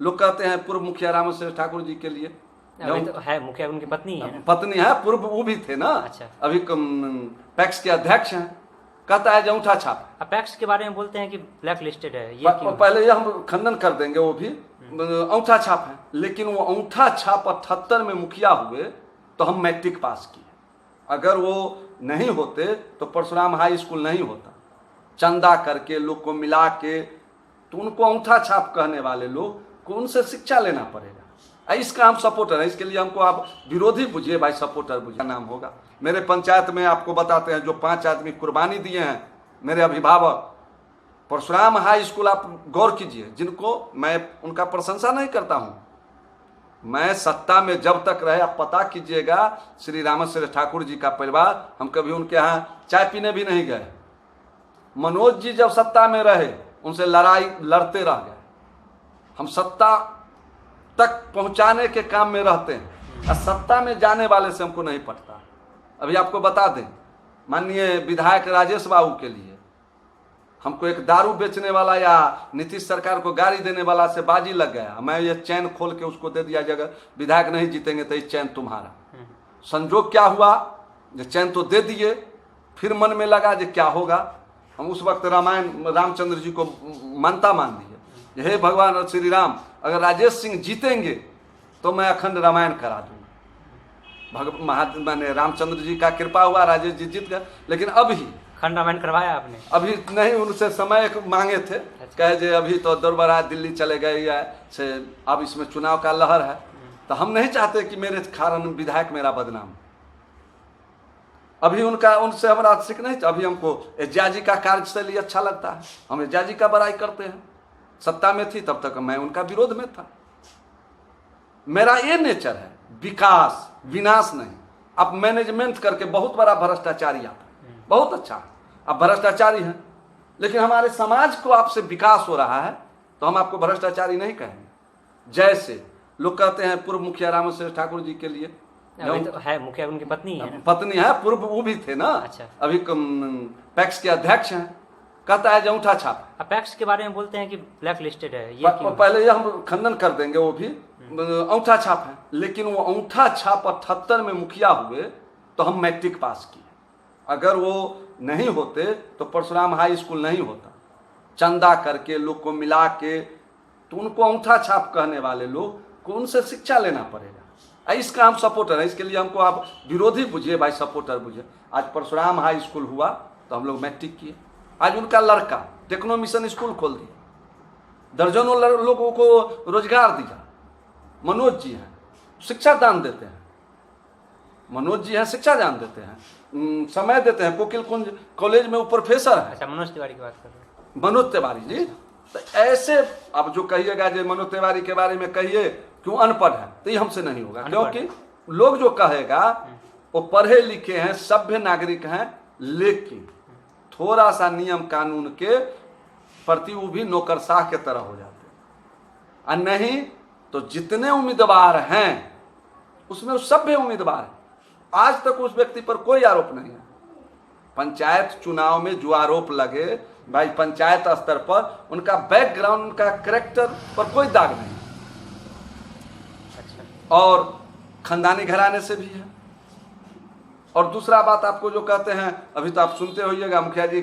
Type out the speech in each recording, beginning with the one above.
लोग कहते हैं पूर्व मुखिया रामचंद्र ठाकुर जी के लिए तो है मुखिया, उनकी पत्नी है। पत्नी है, पूर्व वो भी थे ना। अच्छा। अभी पैक्स के अध्यक्ष हैं। कहता है अंगूठा छाप। पैक्स के बारे में बोलते हैं कि ब्लैक लिस्टेड है, ये क्यों? पहले ये हम खंडन कर देंगे, वो भी अंगूठा छाप है। लेकिन वो अंगूठा छाप 78 में मुखिया हुए तो हम मैट्रिक पास किए। अगर वो नहीं होते तो परशुराम हाई स्कूल नहीं होता। चंदा करके लोग को मिला के, तो उनको अंगूठा छाप कहने वाले लोग को उनसे शिक्षा लेना पड़ेगा। इसका हम सपोर्टर है। इसके लिए हमको आप विरोधी बुझिए भाई, सपोर्टर बुझिए नाम होगा। मेरे पंचायत में आपको बताते हैं जो 5 आदमी कुर्बानी दिए हैं मेरे अभिभावक, परशुराम हाई स्कूल आप गौर कीजिए, जिनको मैं उनका प्रशंसा नहीं करता हूं। मैं सत्ता में जब तक रहे, आप पता कीजिएगा श्री रामचंद्र ठाकुर जी का परिवार, हम कभी उनके यहाँ चाय पीने भी नहीं गए। मनोज जी जब सत्ता में रहे उनसे लड़ते रह गए। हम सत्ता तक पहुंचाने के काम में रहते हैं और सत्ता में जाने वाले से हमको नहीं पटता। अभी आपको बता दें, माननीय विधायक राजेश बाबू के लिए हमको एक दारू बेचने वाला या नीतीश सरकार को गाड़ी देने वाला से बाजी लग गया। मैं ये चैन खोल के उसको दे दिया, जगह विधायक नहीं जीतेंगे तो ये चैन तुम्हारा। संजोग क्या हुआ, जो चैन तो दे दिए, फिर मन में लगा जो क्या होगा। हम उस वक्त रामायण रामचंद्र जी को मानता मान दिए, हे भगवान श्री राम, अगर राजेश सिंह जीतेंगे तो मैं अखंड रामायण करा दूंगा। मैंने रामचंद्र जी का कृपा हुआ, राजेश जी जीत गए। लेकिन अभी अखंड रामायण करवाया आपने? अभी नहीं, उनसे समय मांगे थे। कहे जे अभी तो दौड़बरा दिल्ली चले गए है से, अब इसमें चुनाव का लहर है, तो हम नहीं चाहते कि मेरे कारण विधायक मेरा बदनाम। अभी उनसे हमारा सिक नहीं। अभी हमको एजाजी का कार्यशैली अच्छा लगता है, हम एजाजी का बड़ाई करते हैं। सत्ता में थी तब तक मैं उनका विरोध में था। मेरा ये नेचर है, विकास विनाश नहीं। अब मैनेजमेंट करके बहुत बड़ा भ्रष्टाचारी आता, बहुत अच्छा, अब भ्रष्टाचारी हैं, लेकिन हमारे समाज को आपसे विकास हो रहा है तो हम आपको भ्रष्टाचारी नहीं कहेंगे। जैसे लोग कहते हैं पूर्व मुखिया रामचंद्र ठाकुर जी के लिए तो है मुखिया, उनकी पत्नी है। पत्नी है, पूर्व वो भी थे ना। अच्छा। अभी पैक्स के अध्यक्ष हैं। कहता है अंगूठा छाप। पैक्स के बारे में बोलते हैं कि ब्लैक लिस्टेड है, ये क्यों? पहले ये हम खंडन कर देंगे, वो भी अंगूठा छाप है। लेकिन वो अंगूठा छाप 78 में मुखिया हुए तो हम मैट्रिक पास किए। अगर वो नहीं होते तो परशुराम हाई स्कूल नहीं होता। चंदा करके लोग को मिला के, तो उनको अंगूठा छाप कहने वाले लोग को उनसे शिक्षा लेना पड़ेगा। इसका हम सपोर्टर है। इसके लिए हमको आप विरोधी बुझिए भाई, सपोर्टर बुझिए। आज परशुराम हाई स्कूल हुआ तो हम लोग मैट्रिक किए। आज उनका लड़का टेक्नो मिशन स्कूल खोल दिया, दर्जनों लोगों को रोजगार दिया। मनोज जी हैं, शिक्षा दान देते हैं। मनोज जी हैं, शिक्षा दान देते हैं, समय देते हैं। कोकिल कुंज कॉलेज में वो प्रोफेसर है। अच्छा, मनोज तिवारी की बात कर रहे हैं? मनोज तिवारी जी। तो ऐसे अब जो कहिएगा जो मनोज तिवारी के बारे में कहिए क्यों अनपढ़ है, तो ये हमसे नहीं होगा। क्योंकि लोग जो कहेगा वो पढ़े लिखे हैं, सभ्य नागरिक हैं, लेकिन थोड़ा सा नियम कानून के प्रति वो भी नौकरशाह के तरह हो जाते हैं। और नहीं तो जितने उम्मीदवार हैं उसमें वो सभ्य उम्मीदवार है। आज तक उस व्यक्ति पर कोई आरोप नहीं है। पंचायत चुनाव में जो आरोप लगे भाई, पंचायत स्तर पर उनका बैकग्राउंड, उनका कैरेक्टर पर कोई दाग नहीं। अच्छा। और खानदानी घराने से भी है। और दूसरा बात आपको जो कहते हैं, अभी तो आप सुनते होइएगा मुखिया जी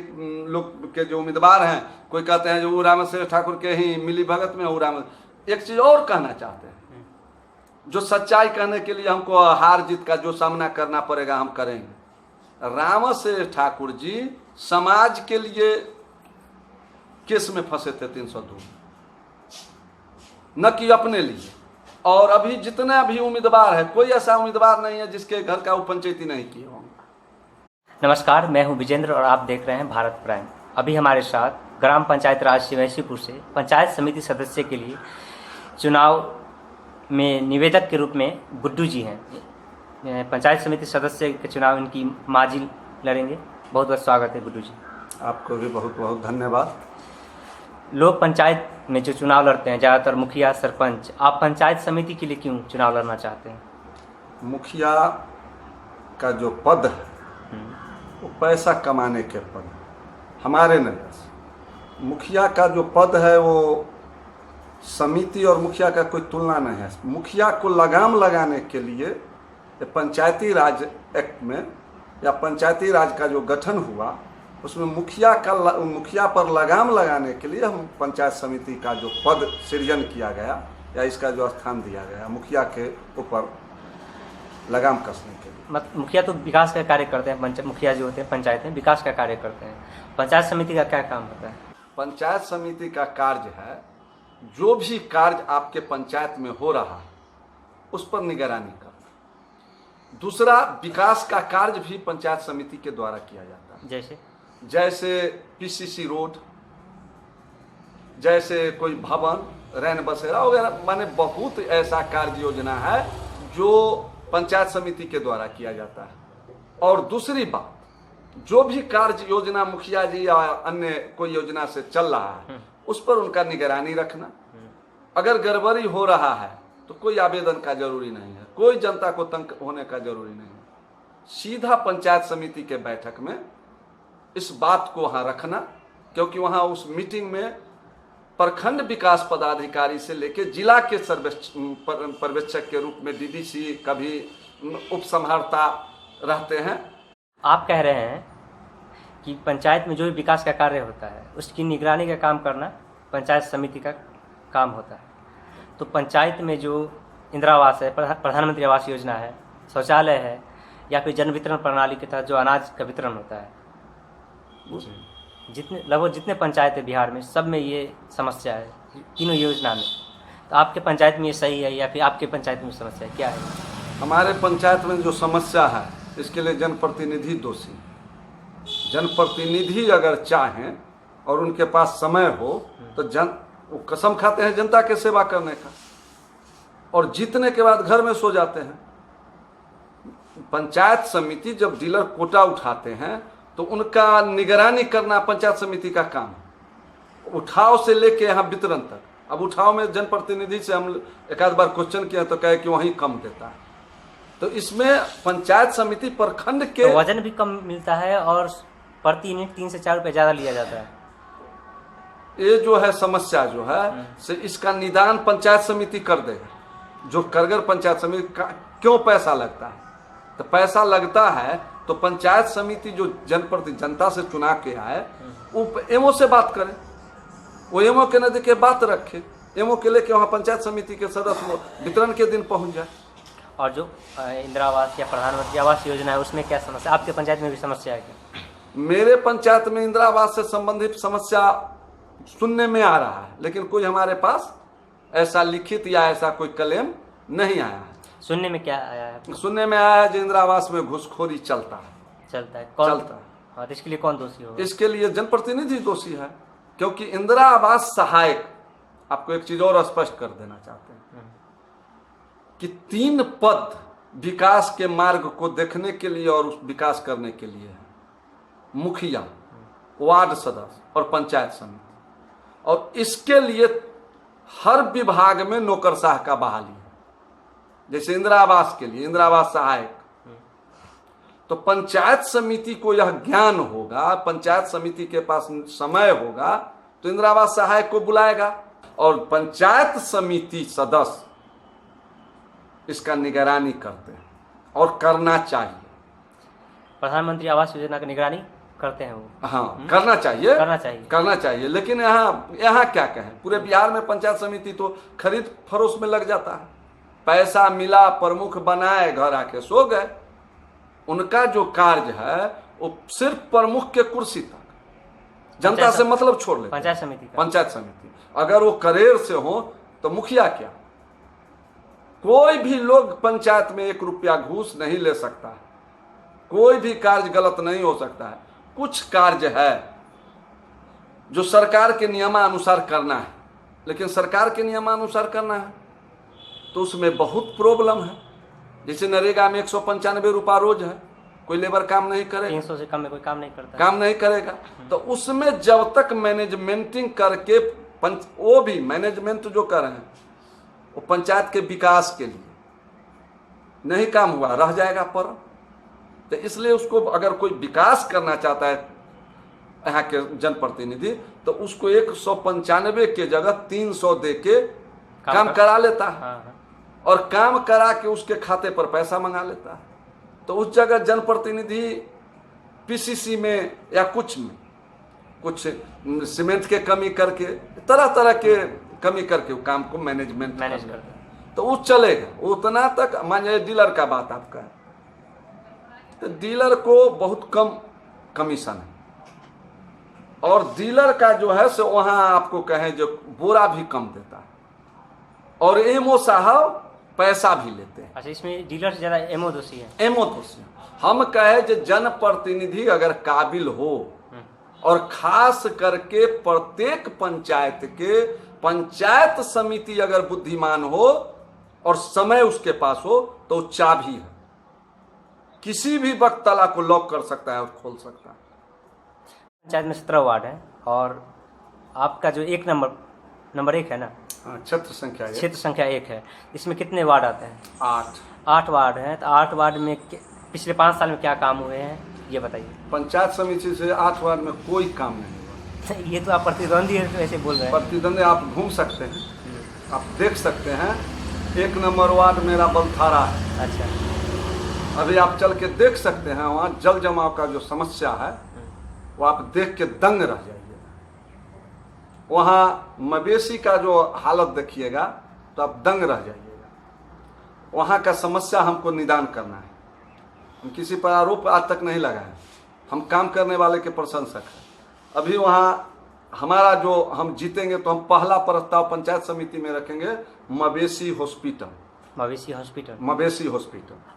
लोग के जो उम्मीदवार हैं, कोई कहते हैं जो रामचंद्र ठाकुर के ही मिली भगत में हो। एक चीज और कहना चाहते हैं, जो सच्चाई कहने के लिए हमको हार जीत का जो सामना करना पड़ेगा हम करेंगे। रामचंद्र ठाकुर जी समाज के लिए केस में फंसे थे 302, न कि अपने लिए। और अभी जितने भी उम्मीदवार है, कोई ऐसा उम्मीदवार नहीं है जिसके घर का वो पंचायती नहीं किए होंगे। नमस्कार, मैं हूं विजेंद्र और आप देख रहे हैं भारत प्राइम। अभी हमारे साथ ग्राम पंचायत राज शिवैसीपुर से पंचायत समिति सदस्य के लिए चुनाव में निवेदक के रूप में गुड्डू जी हैं। पंचायत समिति सदस्य के चुनाव इनकी माँ जी लड़ेंगे। बहुत बहुत स्वागत है गुड्डू जी। आपको भी बहुत बहुत धन्यवाद। लोग पंचायत में जो चुनाव लड़ते हैं, ज़्यादातर मुखिया, सरपंच, आप पंचायत समिति के लिए क्यों चुनाव लड़ना चाहते हैं? मुखिया का जो पद है वो पैसा कमाने के पद, हमारे नजर से मुखिया का जो पद है वो समिति और मुखिया का कोई तुलना नहीं है। मुखिया को लगाम लगाने के लिए पंचायती राज एक्ट में या पंचायती राज का जो गठन हुआ उसमें मुखिया पर लगाम लगाने के लिए हम पंचायत समिति का जो पद सृजन किया गया या इसका जो स्थान दिया गया मुखिया के ऊपर लगाम कसने के लिए। मुखिया तो विकास का कार्य करते हैं, मुखिया जो होते हैं पंचायत में विकास का कार्य करते हैं। पंचायत समिति का क्या काम होता है? पंचायत समिति का कार्य है जो भी कार्य आपके पंचायत में हो रहा है उस पर निगरानी करना। दूसरा, विकास का कार्य भी पंचायत समिति के द्वारा किया जाता है। जैसे पीसीसी रोड, जैसे कोई भवन, रैन बसेरा वगैरह, माने बहुत ऐसा कार्य योजना है जो पंचायत समिति के द्वारा किया जाता है। और दूसरी बात, जो भी कार्य योजना मुखिया जी या अन्य कोई योजना से चल रहा है उस पर उनका निगरानी रखना। अगर गड़बड़ी हो रहा है तो कोई आवेदन का जरूरी नहीं है, कोई जनता को तंग होने का जरूरी नहीं है। सीधा पंचायत समिति के बैठक में इस बात को वहां रखना, क्योंकि वहां उस मीटिंग में प्रखंड विकास पदाधिकारी से लेकर जिला के पर्यवेक्षक के रूप में डीडीसी कभी उपसंहारता रहते हैं। आप कह रहे हैं कि पंचायत में जो भी विकास का कार्य होता है उसकी निगरानी का काम करना पंचायत समिति का काम होता है। तो पंचायत में जो इंदिरा आवास है, प्रधानमंत्री आवास योजना है, शौचालय है, या फिर जन वितरण प्रणाली के तहत जो अनाज का वितरण होता है, लगभग जितने पंचायत है बिहार में सब में ये समस्या है, तीनों योजना में। तो आपके पंचायत में ये सही है या फिर आपके पंचायत में समस्या क्या है? हमारे पंचायत में जो समस्या है इसके लिए जनप्रतिनिधि दोषी। जनप्रतिनिधि अगर चाहें और उनके पास समय हो तो वो कसम खाते हैं जनता के सेवा करने का, और जीतने के बाद घर में सो जाते हैं। पंचायत समिति जब डीलर कोटा उठाते हैं तो उनका निगरानी करना पंचायत समिति का काम है, उठाव से लेके यहाँ वितरण तक। अब उठाव में जनप्रतिनिधि से हम एक आध बार क्वेश्चन किया तो कहे कि वहीं कम देता है। तो इसमें पंचायत समिति प्रखंड के तो वजन भी कम मिलता है और प्रति यूनिट 3 से 4 रुपये ज़्यादा लिया जाता है। ये जो है समस्या जो है से इसका निदान पंचायत समिति कर देगा। जो करगर पंचायत समिति का क्यों पैसा लगता है, तो पैसा लगता है तो पंचायत समिति जो जनता से चुना के आए वो एमओ से बात करे, वो एमओ के नजदीक बात रखे, एमओ के लेके वहाँ पंचायत समिति के सदस्य वितरण के दिन पहुँच जाए। और जो इंदिरा आवास या प्रधानमंत्री आवास योजना है उसमें क्या समस्या? आपके पंचायत में भी समस्या है क्या? मेरे पंचायत में इंदिरा आवास से संबंधित समस्या सुनने में आ रहा है, लेकिन कोई हमारे पास ऐसा लिखित या ऐसा कोई क्लेम नहीं आया है। सुनने में क्या आया है? सुनने में आया है जो इंदिरा आवास में घूसखोरी चलता है। कौन चलता है? और इसके लिए कौन दोषी होगा? इसके लिए जनप्रतिनिधि दोषी है, क्योंकि इंदिरा आवास सहायक, आपको एक चीज और स्पष्ट कर देना चाहते हैं कि 3 पद विकास के मार्ग को देखने के लिए और उस विकास करने के लिए है। मुखिया, वार्ड सदस्य और पंचायत समिति। और इसके लिए हर विभाग में नौकरशाह का बहाली है। जैसे इंदिरा आवास के लिए इंदिरा आवास सहायक, तो पंचायत समिति को यह ज्ञान होगा, पंचायत समिति के पास समय होगा तो इंदिरा आवास सहायक को बुलाएगा और पंचायत समिति सदस्य इसका निगरानी करते हैं और करना चाहिए। प्रधानमंत्री आवास योजना की निगरानी करते हैं वो? हाँ, करना चाहिए। लेकिन यहाँ क्या कहें, पूरे बिहार में पंचायत समिति तो खरीद फरोश में लग जाता है। पैसा मिला, प्रमुख बनाए, घर आके सो गए। उनका जो कार्य है वो सिर्फ प्रमुख के कुर्सी तक, जनता से मतलब छोड़ ले। पंचायत समिति अगर वो करेर से हो तो मुखिया क्या, कोई भी लोग पंचायत में 1 रुपया घूस नहीं ले सकता है, कोई भी कार्य गलत नहीं हो सकता है। कुछ कार्य है जो सरकार के नियमानुसार करना है, लेकिन सरकार के नियमानुसार करना है तो उसमें बहुत प्रॉब्लम है। जैसे नरेगा में 195 रुपया रोज है, कोई लेबर काम नहीं करेगा, 300 से कम में कोई काम नहीं करेगा। तो उसमें जब तक मैनेजमेंटिंग करके वो भी मैनेजमेंट जो कर रहे हैं वो पंचायत के विकास के लिए नहीं काम हुआ, रह जाएगा पर। तो इसलिए उसको अगर कोई विकास करना चाहता है यहाँ के जनप्रतिनिधि तो उसको 195 के जगह 300 दे के काम करा लेता है, हाँ हाँ। और काम करा के उसके खाते पर पैसा मंगा लेता है। तो उस जगह जनप्रतिनिधि पीसीसी में या कुछ में कुछ सीमेंट के कमी करके, तरह तरह के कमी करके वो काम को मैनेज करते हैं, तो वो चलेगा उतना तक। मान जाए डीलर का बात आपका है, तो डीलर को बहुत कम कमीशन है, और डीलर का जो है सो वहां आपको कहें जो बोरा भी कम देता है, और एमओ साहब पैसा भी लेते हैं। अच्छा, इसमें डीलर से ज्यादा एमओ दोषी है। एमओ दोषी हम कहे जो जनप्रतिनिधि अगर काबिल हो, और खास करके प्रत्येक पंचायत के पंचायत समिति अगर बुद्धिमान हो और समय उसके पास हो, तो चाबी है, किसी भी वक्त ताला को लॉक कर सकता है और खोल सकता है। पंचायत में 17 वार्ड है, और आपका जो नंबर 1 है ना, क्षेत्र संख्या 1 है, इसमें कितने वार्ड आते हैं? 8 वार्ड हैं। तो 8 वार्ड में पिछले 5 साल में क्या काम हुए हैं, ये बताइए। पंचायत समिति से 8 वार्ड में कोई काम नहीं हुआ। ये तो आप प्रतिद्वंदी है, तो ऐसे बोल रहे हैं। प्रतिद्वंदी आप घूम सकते हैं, आप देख सकते हैं। 1 नंबर वार्ड मेरा बलथारा है। अच्छा, अभी आप चल के देख सकते हैं, वहाँ जल जमाव का जो समस्या है वो आप देख के दंग रह जाइएगा। वहाँ मवेशी का जो हालत देखिएगा तो आप दंग रह जाइएगा। वहाँ का समस्या हमको निदान करना है। हम किसी पर आरोप आज तक नहीं लगाए, हम काम करने वाले के प्रशंसक हैं। अभी वहाँ हमारा जो हम जीतेंगे तो हम पहला प्रस्ताव पंचायत समिति में रखेंगे मवेशी हॉस्पिटल।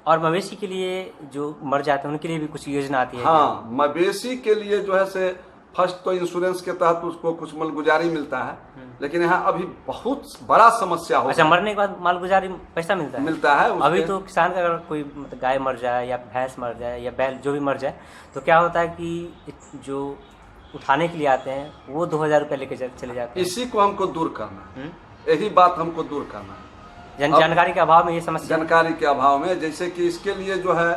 और मवेशी के लिए जो मर जाते हैं उनके लिए भी कुछ योजना आती है? हाँ, मवेशी के लिए जो है से फर्स्ट तो इंश्योरेंस के तहत उसको कुछ मालगुजारी मिलता है, लेकिन यहाँ अभी बहुत बड़ा समस्या हो। अच्छा, मरने के बाद मालगुजारी पैसा मिलता है? अभी तो किसान का अगर कोई मतलब गाय मर जाए या भैंस मर जाए या बैल जो भी मर जाए, तो क्या होता है कि जो उठाने के लिए आते हैं वो 2000 रुपये लेके चले जाते हैं। इसी को हमको दूर करना है, यही बात हमको दूर करना है। जानकारी के अभाव में ये समस्या, जानकारी के अभाव में, जैसे कि इसके लिए जो है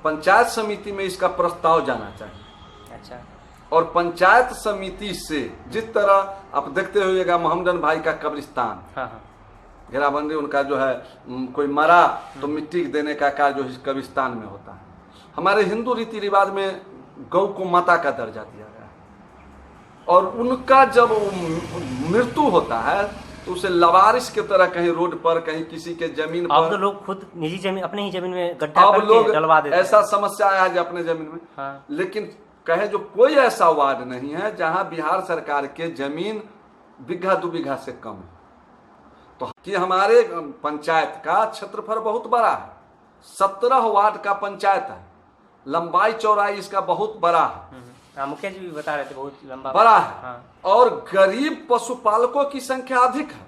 पंचायत समिति में इसका प्रस्ताव जाना चाहिए। अच्छा, और पंचायत समिति से जिस तरह आप देखते होइएगा मोहम्मदन भाई का कब्रिस्तान, हाँ हाँ, घेराबंदी उनका जो है, कोई मरा तो मिट्टी देने का कार्य जो कब्रिस्तान में होता है। हमारे हिंदू रीति रिवाज में गौ को माता का दर्जा दिया गया है, और उनका जब मृत्यु होता है तो उसे लवारिस के तरह कहीं रोड पर, कहीं किसी के जमीन पर, अब तो लोग खुद निजी जमीन, अपने ही जमीन में गड्ढा अब करके लोग डलवा देते हैं। ऐसा समस्या आया है अपने जमीन में। हाँ। लेकिन कहे जो कोई ऐसा वार्ड नहीं है जहां बिहार सरकार के जमीन बीघा 2 बीघा से कम है। तो कि हमारे पंचायत का क्षेत्रफल बहुत बड़ा है, 17 वार्ड का पंचायत है, लंबाई चौड़ाई इसका बहुत बड़ा है। मुखिया जी भी बता रहे थे बहुत लंबा बड़ा है। हाँ। और गरीब पशुपालकों की संख्या अधिक है।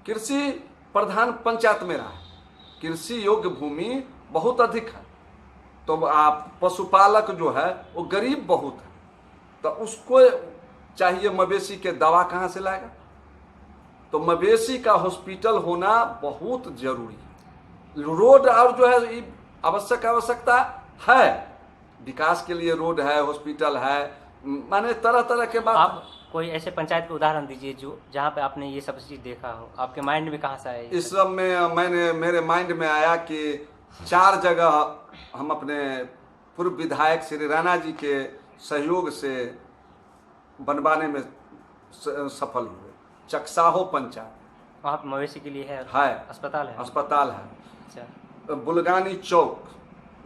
कृषि प्रधान पंचायत में रहा है, कृषि योग्य भूमि बहुत अधिक है, तो आप पशुपालक जो है वो गरीब बहुत है, तो उसको चाहिए मवेशी के दवा कहाँ से लाएगा? तो मवेशी का हॉस्पिटल होना बहुत जरूरी है। रोड और जो है आवश्यकता है, विकास के लिए रोड है, हॉस्पिटल है, माने तरह तरह के बात। आप कोई ऐसे पंचायत का उदाहरण दीजिए जो जहाँ पे आपने ये सब चीज देखा हो, आपके माइंड में कहाँ से आया? इस सब में मेरे माइंड में आया कि 4 जगह हम अपने पूर्व विधायक श्री राणा जी के सहयोग से बनवाने में सफल हुए। चकसाहो पंचायत, वहाँ पे मवेशी के लिए है अस्पताल है। अच्छा, बुलगानी चौक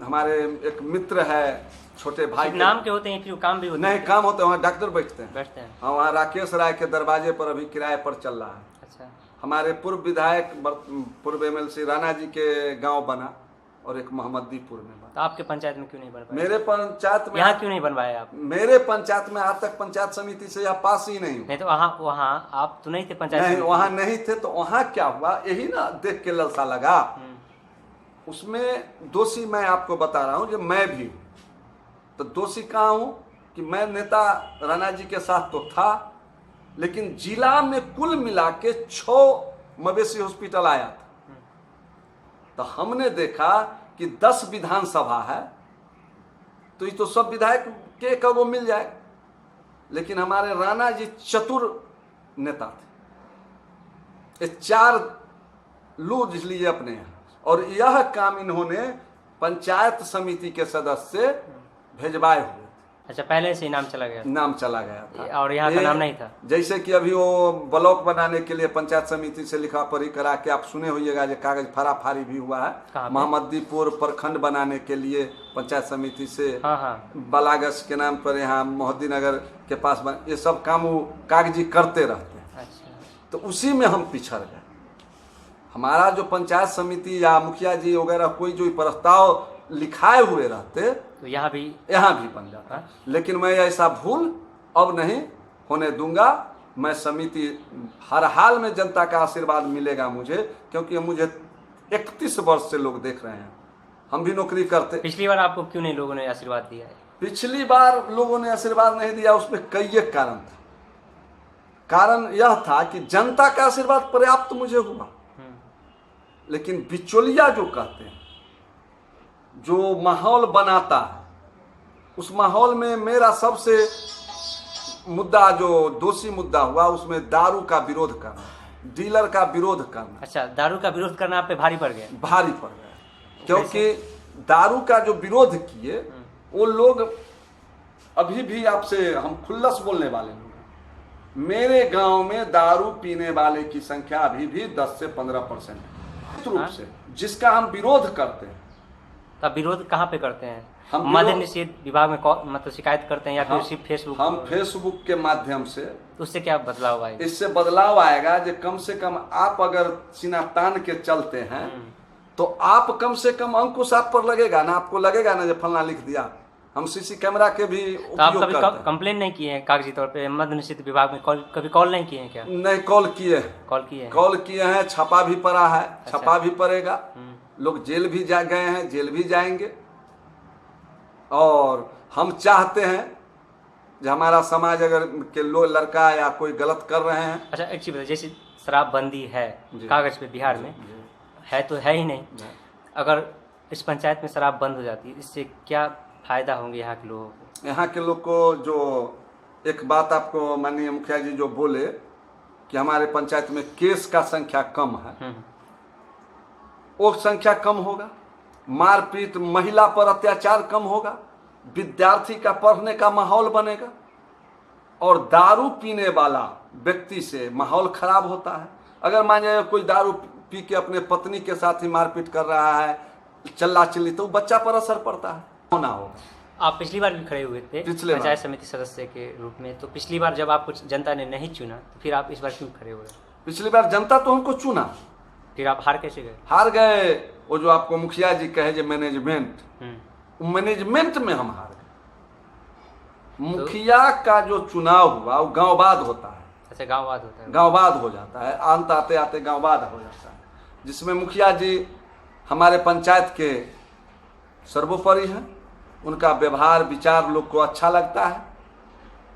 हमारे एक मित्र है, छोटे भाई नाम के होते हैं कि काम भी होते नहीं, काम होते हैं, वहाँ डॉक्टर बैठते हैं। हाँ, वहाँ राकेश राय के दरवाजे पर अभी किराए पर चल रहा है। अच्छा, हमारे पूर्व विधायक पूर्व एमएलसी राणा जी के गांव बना, और एक मोहम्मदीपुर में बना। तो आपके पंचायत में क्यों नहीं बन पाया? मेरे पंचायत में यहाँ क्यों नहीं बनवाया आप? मेरे पंचायत में आज तक पंचायत समिति से यह पास ही नहीं। तो वहाँ आप तो नहीं थे पंचायत? नहीं, वहाँ नहीं थे। तो वहाँ क्या हुआ, यही ना देख के ललसा लगा। उसमें दोषी मैं आपको बता रहा हूँ जो मैं भी हूँ। तो दोषी कहाँ हूँ कि मैं नेता राणा जी के साथ तो था, लेकिन जिला में कुल मिला के 6 मवेशी हॉस्पिटल आया था। तो हमने देखा कि 10 विधानसभा है, तो ये तो सब विधायक के कगो मिल जाए, लेकिन हमारे राणा जी चतुर नेता थे। ये 4 लूज लिए अपने यहाँ, और यह काम इन्होंने पंचायत समिति के सदस्य से भेजवाए हुए। अच्छा, पहले से ही नाम चला गया नाम चला गया था, और यहाँ का नाम नहीं था। जैसे कि अभी वो ब्लॉक बनाने के लिए पंचायत समिति से लिखा पढ़ी करा के, आप सुने होइएगा जो कागज फराफारी भी हुआ है। मोहम्मदीपुर प्रखंड बनाने के लिए पंचायत समिति से, हाँ, बलागस के नाम पर यहाँ मोहद्दीनगर के पास ये सब काम वो कागजी करते रहते हैं। अच्छा, तो उसी में हम पिछड़ गए। हमारा जो पंचायत समिति या मुखिया जी वगैरह कोई जो प्रस्ताव लिखाए हुए रहते तो यहाँ भी बन जाता। लेकिन मैं ऐसा भूल अब नहीं होने दूंगा। मैं समिति हर हाल में जनता का आशीर्वाद मिलेगा मुझे, क्योंकि मुझे 31 वर्ष से लोग देख रहे हैं, हम भी नौकरी करते। पिछली बार आपको क्यों नहीं लोगों ने आशीर्वाद दिया है? पिछली बार लोगों ने आशीर्वाद नहीं दिया, उसमें कई एक कारण था। कारण यह था कि जनता का आशीर्वाद पर्याप्त मुझे हुआ, लेकिन बिचौलिया जो कहते हैं, जो माहौल बनाता है, उस माहौल में मेरा सबसे मुद्दा जो दोषी मुद्दा हुआ, उसमें दारू का विरोध करना, डीलर का विरोध करना। अच्छा, दारू का विरोध करना आप पे भारी पड़ गया? भारी पड़ गया, क्योंकि दारू का जो विरोध किए वो लोग, अभी भी आपसे हम खुल्लस बोलने वाले लोग हैं, मेरे गांव में दारू पीने वाले की संख्या अभी भी 10 से 15% है रूप से, जिसका हम विरोध करते हैं। तब विरोध कहाँ पे करते हैं? हम मद्य निषेध विभाग में मतलब शिकायत करते हैं या फिर सिर्फ फेसबुक? हम फेसबुक के माध्यम से। उससे क्या बदलाव आएगा? इससे बदलाव आएगा जो कम से कम आप अगर सीना तान के चलते हैं तो आप कम से कम अंकुश आप पर लगेगा ना, आपको लगेगा ना जो फलना लिख दिया। हम सीसी कैमरा के भी तो आप कभी कंप्लेन नहीं किए हैं कागजी तौर पे मद्य निषेध विभाग में? कभी कॉल नहीं किए हैं क्या? नहीं, कॉल किए हैं, छापा भी पड़ा है। अच्छा। छापा भी पड़ेगा, लोग जेल भी जा गए हैं, जेल भी जाएंगे। और हम चाहते हैं जो हमारा समाज अगर के लोग लड़का या कोई गलत कर रहे हैं। अच्छा, एक चीज बताइए, जैसे शराबबंदी है कागज पे बिहार में है तो है ही नहीं, अगर इस पंचायत में शराब बंद हो जाती है, इससे क्या फायदा होंगे यहाँ के लोगों को? यहाँ के लोग को जो एक बात आपको माननीय मुखिया जी जो बोले कि हमारे पंचायत में केस का संख्या कम है, वो संख्या कम होगा, मारपीट, महिला पर अत्याचार कम होगा, विद्यार्थी का पढ़ने का माहौल बनेगा, और दारू पीने वाला व्यक्ति से माहौल खराब होता है। अगर मान जाए कोई दारू पी के अपने पत्नी के साथ ही मारपीट कर रहा है, चिल्ला चिल्ली, तो बच्चा पर असर पड़ता है। होना होगा। आप पिछली बार भी खड़े हुए थे पंचायत समिति सदस्य के रूप में, तो पिछली बार जब आपको जनता ने नहीं चुना तो फिर आप इस बार क्यों खड़े हुए? पिछली बार जनता तो हमको चुना, फिर आप हार कैसे गए? हार गए, वो जो आपको मुखिया जी कहे जो मैनेजमेंट, मैनेजमेंट में हम हार गए। मुखिया का जो चुनाव हुआ वो गांववाद होता है। अच्छा, गांववाद होता है? गांववाद हो जाता है, अंत आते आते गांववाद हो जाता है, जिसमें मुखिया जी हमारे पंचायत के सर्वोपरि हैं, उनका व्यवहार विचार लोग को अच्छा लगता है।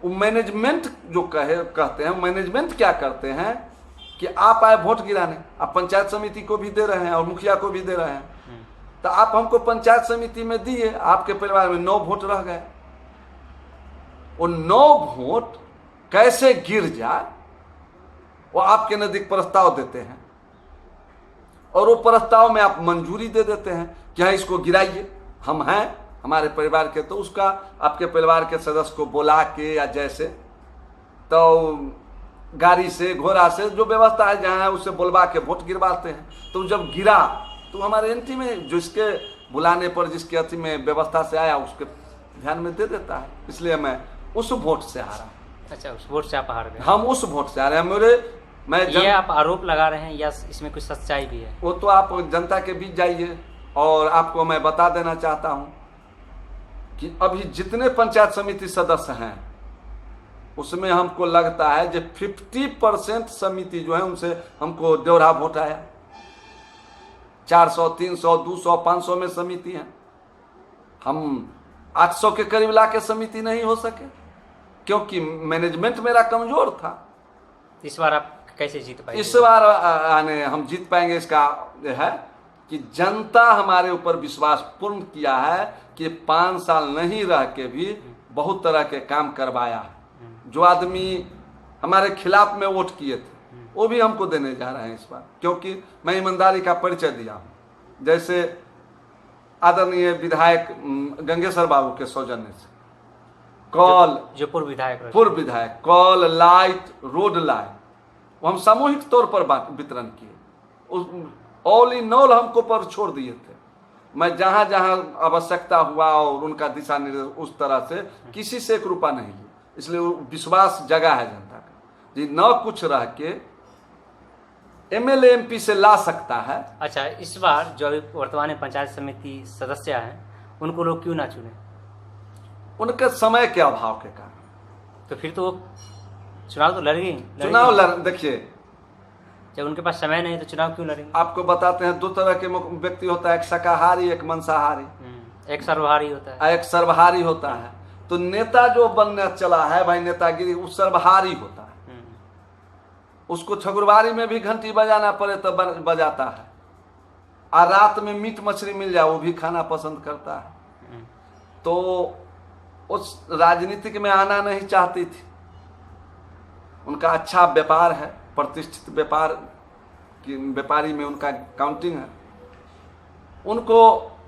वो मैनेजमेंट जो कहते हैं, मैनेजमेंट क्या करते हैं कि आप आए वोट गिराने, आप पंचायत समिति को भी दे रहे हैं और मुखिया को भी दे रहे हैं, तो आप हमको पंचायत समिति में दिए, आपके परिवार में 9 वोट रह गए। वो 9 वोट कैसे गिर जाए, वो आपके नजदीक प्रस्ताव देते हैं, और वो प्रस्ताव में आप मंजूरी दे देते हैं कि हाँ इसको गिराइए, हम हैं हमारे परिवार के, तो उसका आपके परिवार के सदस्य को बुला के या जैसे, तो गाड़ी से घोड़ा से जो व्यवस्था है जहाँ है उससे बुलवा के वोट गिरवाते हैं। तो जब गिरा तो हमारे एंटी में जिसके बुलाने पर जिसके अति में व्यवस्था से आया उसके ध्यान में दे देता है, इसलिए मैं उस वोट से हारा। अच्छा, उस वोट से आप हार गए? हम उस वोट से हारे हैं। ये आप आरोप लगा रहे हैं या इसमें कुछ सच्चाई भी है? वो तो आप जनता के बीच जाइए, और आपको मैं बता देना चाहता हूं कि अभी जितने पंचायत समिति सदस्य हैं उसमें हमको लगता है जो 50% समिति जो है उनसे हमको देवरा वोट आया। 400, 300, 200, 500 में समिति है, हम 800 के करीब ला के समिति नहीं हो सके, क्योंकि मैनेजमेंट मेरा कमजोर था। इस बार आप कैसे जीत पाएंगे? इस बार हम जीत पाएंगे, इसका है कि जनता हमारे ऊपर विश्वास पूर्ण किया है कि 5 साल नहीं रह के भी बहुत तरह के काम करवाया है। जो आदमी हमारे खिलाफ में वोट किए थे वो भी हमको देने जा रहे हैं इस बार, क्योंकि मैं ईमानदारी का परिचय दिया हूँ। जैसे आदरणीय विधायक गंगेश्वर बाबू के सौजन्य से कॉल, जो पूर्व विधायक कॉल, लाइट, रोड लाइट, वो हम सामूहिक तौर पर वितरण किए। ऑल इन ऑल हमको पर छोड़ दिए थे। मैं जहां जहां आवश्यकता हुआ और उनका दिशा निर्देश उस तरह से किसी से 1 रुपया नहीं लिया। इसलिए विश्वास जगा है जनता का जी, न कुछ रह के एमएलए एमपी से ला सकता है। अच्छा, इस बार जो अभी वर्तमान में पंचायत समिति सदस्य हैं उनको लोग क्यों ना चुने? उनके समय के अभाव के कारण। तो फिर तो चुनाव तो लड़ेंगे। चुनाव देखिए, जब उनके पास समय नहीं तो चुनाव क्यों लड़ेंगे? आपको बताते हैं 2 तरह के व्यक्ति होता है, एक शाकाहारी, एक मांसाहारी, एक सर्वहारी होता है, एक सर्वहारी होता है। तो नेता जो बनने चला है भाई, नेतागिरी, वो सर्वहारी होता है। उसको छगुरबारी में भी घंटी बजाना पड़े तो बजाता है, और रात में मीट मछली मिल जाए वो भी खाना पसंद करता है। तो उस राजनीतिक में आना नहीं चाहती थी। उनका अच्छा व्यापार है, प्रतिष्ठित व्यापार की व्यापारी में उनका काउंटिंग है। उनको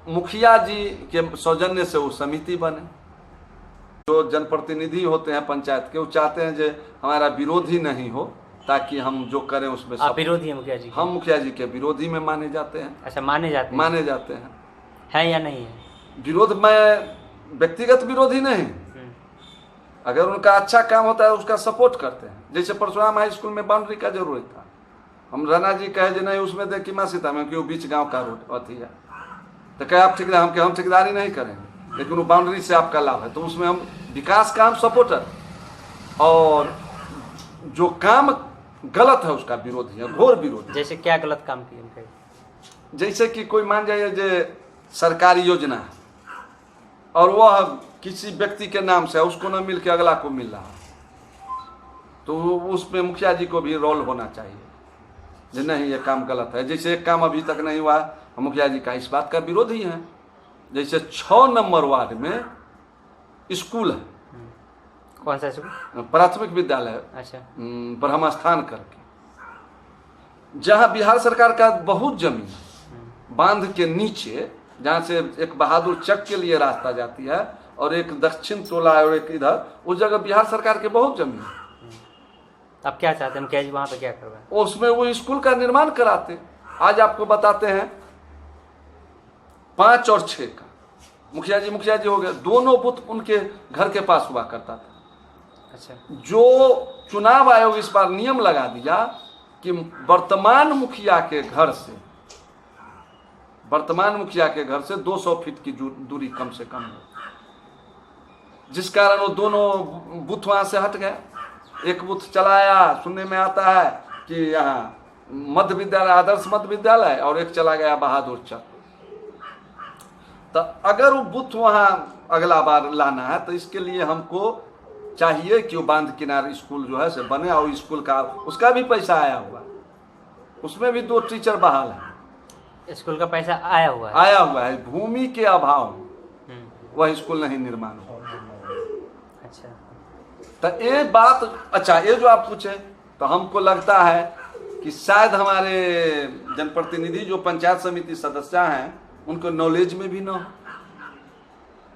मुखिया जी के सौजन्य से वो समिति बने। जो जनप्रतिनिधि होते हैं पंचायत के, वो चाहते हैं जो हमारा विरोधी नहीं हो, ताकि हम जो करें उसमें आप विरोधी हैं मुखिया जी? हम मुखिया जी के विरोधी में माने जाते हैं। अच्छा, माने जाते हैं है या नहीं है? विरोध में व्यक्तिगत विरोधी नहीं, अगर उनका अच्छा काम होता है उसका सपोर्ट करते हैं। जैसे परशुराम हाई स्कूल में बाउंड्री का जरूरत था, हम राणा जी कहे जो नहीं उसमें देखिए माँ सीता में क्यों बीच गांव का रोड अथी है, तो कहे आप ठेकेदार, हम ठेकेदारी नहीं करेंगे, लेकिन वो बाउंड्री से आपका लाभ है। तो उसमें हम विकास का हम सपोर्टर, और जो काम गलत है उसका विरोधी है, घोर विरोधी। जैसे क्या गलत काम किए उनके? जैसे कि कोई मान जाइए जो सरकारी योजना है और वह किसी व्यक्ति के नाम से उसको न मिल के अगला को मिल रहा, तो उसमें मुखिया जी को भी रोल होना चाहिए जो नहीं ये काम गलत है। जैसे एक काम अभी तक नहीं हुआ, मुखिया जी का इस बात का विरोधी है। जैसे 6 नंबर वार्ड में स्कूल है, कौन सा स्कूल? प्राथमिक विद्यालय, अच्छा, ब्रह्म स्थान करके, जहां बिहार सरकार का बहुत जमीन बांध के नीचे, जहां से एक बहादुर चक के लिए रास्ता जाती है और एक दक्षिण टोला और एक इधर, उस जगह बिहार सरकार के बहुत जमीन है। अब क्या चाहते हैं मुखिया जी वहां पे क्या करवाएं? उसमें वो स्कूल का निर्माण कराते। आज आपको बताते हैं 5 और 6 का मुखिया जी हो गए, दोनों बूथ उनके घर के पास हुआ करता था। अच्छा, जो चुनाव आयोग इस बार नियम लगा दिया कि वर्तमान मुखिया के घर से 200 फीट की दूरी कम से कम हो, जिस कारण वो दोनों बूथ वहां से हट गए। एक बूथ चलाया, सुनने में आता है कि यहाँ मध्य विद्यालय, आदर्श मध्य विद्यालय, और एक चला गया बहादुर चक। तो अगर वो बूथ वहां अगला बार लाना है तो इसके लिए हमको चाहिए कि वो बांध किनारे स्कूल जो है से बने, और स्कूल का उसका भी पैसा आया हुआ, उसमें भी 2 टीचर बहाल है। स्कूल का पैसा आया हुआ है, भूमि के अभाव वह स्कूल नहीं निर्माण हो। अच्छा, तो ये बात, अच्छा ये जो आप पूछे, तो हमको लगता है कि शायद हमारे जनप्रतिनिधि जो पंचायत समिति सदस्य हैं उनको नॉलेज में भी ना हो,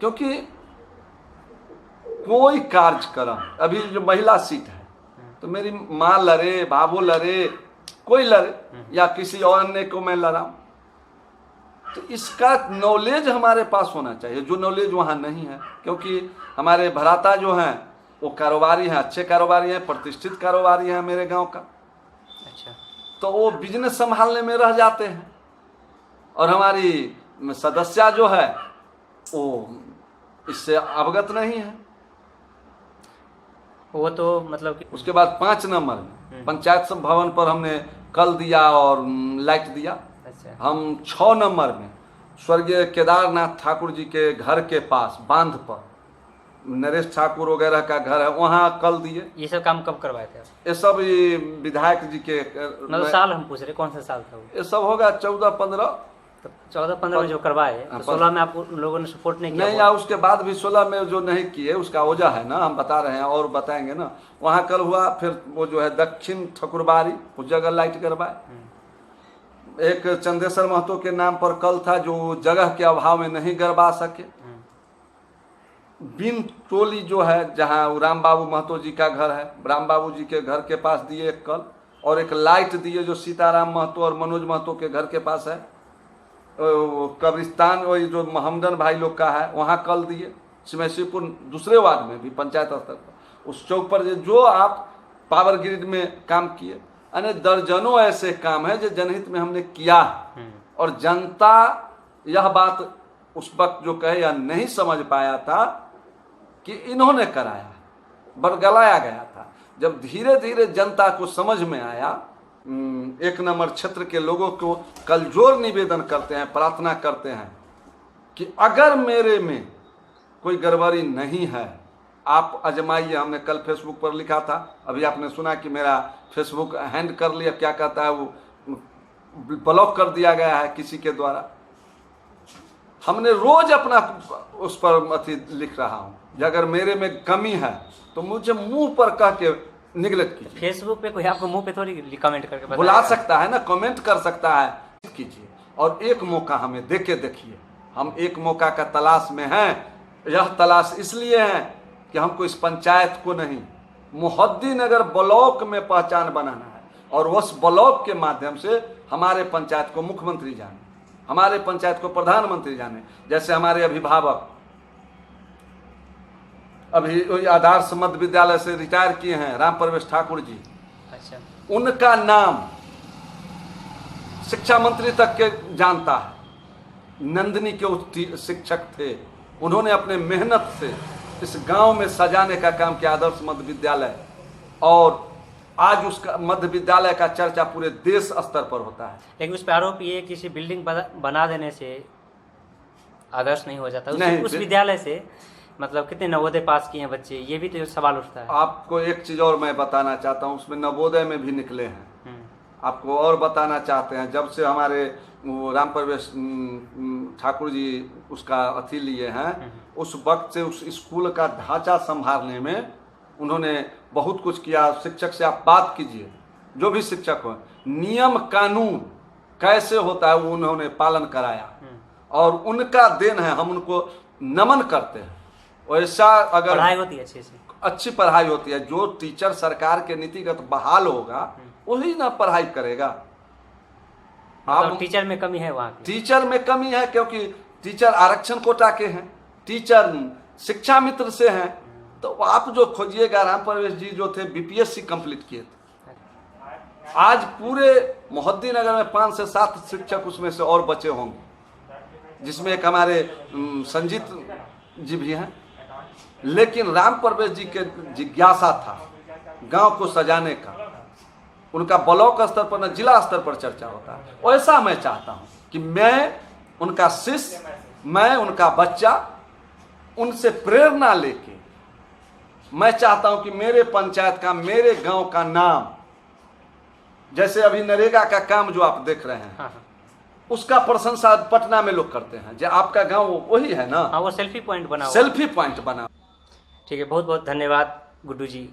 क्योंकि कोई कार्यक्रम, अभी जो महिला सीट है तो मेरी माँ लड़े, बाबू लड़े, कोई लड़े, या किसी और अन्य को मैं लड़ा, तो इसका नॉलेज हमारे पास होना चाहिए, जो नॉलेज वहाँ नहीं है। क्योंकि हमारे भ्राता जो हैं वो कारोबारी हैं, अच्छे कारोबारी हैं, प्रतिष्ठित कारोबारी हैं मेरे गांव का। अच्छा, तो वो बिजनेस संभालने में रह जाते हैं, और हमारी सदस्य जो है वो इससे अवगत नहीं है। वो तो मतलब कि उसके बाद 5 नंबर में पंचायत भवन पर हमने कल दिया और लाइट दिया। अच्छा, हम 6 नंबर में स्वर्गीय केदारनाथ ठाकुर जी के घर के पास बांध पर, नरेश ठाकुर वगैरह का घर है, वहाँ कल दिए। ये सब काम कब करवाए थे? ये सब विधायक जी के मतलब साल हम पूछ रहे कौन सा साल था वो? ये सब होगा 14-15 तो 14-15 में जो करवाए तो 16 में आपको उन लोगों ने सपोर्ट नहीं किया? नहीं, या उसके बाद भी 16 में जो नहीं किए उसका वजह है ना, हम बता रहे हैं और बताएंगे ना। वहाँ कल हुआ, फिर वो जो है दक्षिण ठकुरबाड़ी उस जगह लाइट करवाए। एक चंदेश्वर महतो के नाम पर कल था जो जगह के अभाव में नहीं गरबा सके। बिन टोली जो है जहाँ राम बाबू महतो जी का घर है, राम बाबू जी के घर के पास दिए एक कल, और एक लाइट दिए जो सीताराम महतो और मनोज महतो के घर के पास है। कब्रिस्तान वही जो महमदन भाई लोग का है वहाँ कल दिए। सिमैसीपुर दूसरे वार्ड में भी पंचायत स्तर पर उस चौक पर जो आप पावर ग्रिड में काम किए, यानी दर्जनों ऐसे काम है जो जनहित में हमने किया है। और जनता यह बात उस वक्त जो कहे या नहीं समझ पाया था कि इन्होंने कराया, बरगलाया गया था। जब धीरे धीरे जनता को समझ में आया, 1 नंबर क्षेत्र के लोगों को कलजोर निवेदन करते हैं, प्रार्थना करते हैं कि अगर मेरे में कोई गड़बड़ी नहीं है आप आजमाइए। हमने कल फेसबुक पर लिखा था, अभी आपने सुना कि मेरा फेसबुक हैंड कर लिया, क्या कहता है वो, ब्लॉक कर दिया गया है किसी के द्वारा। हमने रोज अपना उस पर अथी लिख रहा हूँ, अगर मेरे में कमी है तो मुझे मुंह पर कह के निगलेक्ट कीजिए। फेसबुक पे कोई आपको मुंह पे थोड़ी कमेंट करके बुला सकता है ना, कमेंट कर सकता है, कीजिए। और एक मौका हमें दे के देखिए, हम एक मौका का तलाश में हैं। यह तलाश इसलिए है कि हमको इस पंचायत को नहीं, मोहद्दीनगर ब्लॉक में पहचान बनाना है, और उस ब्लॉक के माध्यम से हमारे पंचायत को मुख्यमंत्री जाने, हमारे पंचायत को प्रधानमंत्री जाने। जैसे हमारे अभिभावक अभी आदर्श मध्य विद्यालय से रिटायर किए हैं राम प्रवेश ठाकुर जी। अच्छा, उनका नाम शिक्षा मंत्री तक के जानता है। नंदिनी के उस शिक्षक थे, उन्होंने अपने मेहनत से इस गांव में सजाने का काम किया आदर्श मध्य विद्यालय, और आज उसका मध्य विद्यालय का चर्चा पूरे देश स्तर पर होता है। लेकिन उस पर आरोप ये किसी बिल्डिंग बना देने से आदर्श नहीं हो जाता। नहीं, उस विद्यालय से मतलब कितने नवोदय पास किए हैं बच्चे, ये भी तो सवाल उठता है। आपको एक चीज और मैं बताना चाहता हूँ, उसमें नवोदय में भी निकले हैं। आपको और बताना चाहते हैं, जब से हमारे राम प्रवेश ठाकुर जी उसका अथी लिए हैं, उस वक्त से उस स्कूल का ढांचा संभालने में उन्होंने बहुत कुछ किया। शिक्षक से आप बात कीजिए, जो भी शिक्षक हो, नियम कानून कैसे होता है वो उन्होंने पालन कराया, और उनका देन है, हम उनको नमन करते हैं। वैसा अगर पढ़ाई होती है अच्छे से, अच्छी पढ़ाई होती है, जो टीचर सरकार के नीतिगत बहाल होगा वही ना पढ़ाई करेगा। मतलब टीचर में कमी है वहाँ की। टीचर में कमी है क्योंकि टीचर आरक्षण कोटा के हैं, टीचर शिक्षा मित्र से हैं। तो आप जो खोजिएगा, राम प्रवेश जी जो थे बीपीएससी कंप्लीट किए थे। आज पूरे मोहद्दीनगर में 5 से 7 शिक्षक उसमें से और बचे होंगे, जिसमें एक हमारे संजीत जी भी हैं। लेकिन राम प्रवेश जी के जिज्ञासा था गांव को सजाने का, उनका ब्लॉक स्तर पर न जिला स्तर पर चर्चा होता है। वैसा मैं चाहता हूं कि मैं उनका शिष्य, मैं उनका बच्चा, उनसे प्रेरणा लेके मैं चाहता हूं कि मेरे पंचायत का, मेरे गांव का नाम, जैसे अभी नरेगा का काम जो आप देख रहे हैं, उसका प्रशंसा पटना में लोग करते हैं, जो आपका गांव वही है ना। हाँ, वो सेल्फी पॉइंट बना, सेल्फी पॉइंट बना। ठीक है, बहुत बहुत धन्यवाद गुड्डू जी।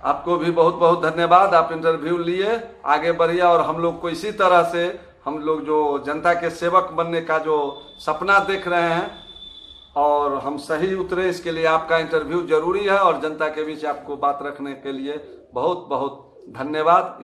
आपको भी बहुत बहुत धन्यवाद, आप इंटरव्यू लिए, आगे बढ़िए। और हम लोग को इसी तरह से, हम लोग जो जनता के सेवक बनने का जो सपना देख रहे हैं, और हम सही उतरे, इसके लिए आपका इंटरव्यू जरूरी है, और जनता के बीच आपको बात रखने के लिए बहुत बहुत धन्यवाद।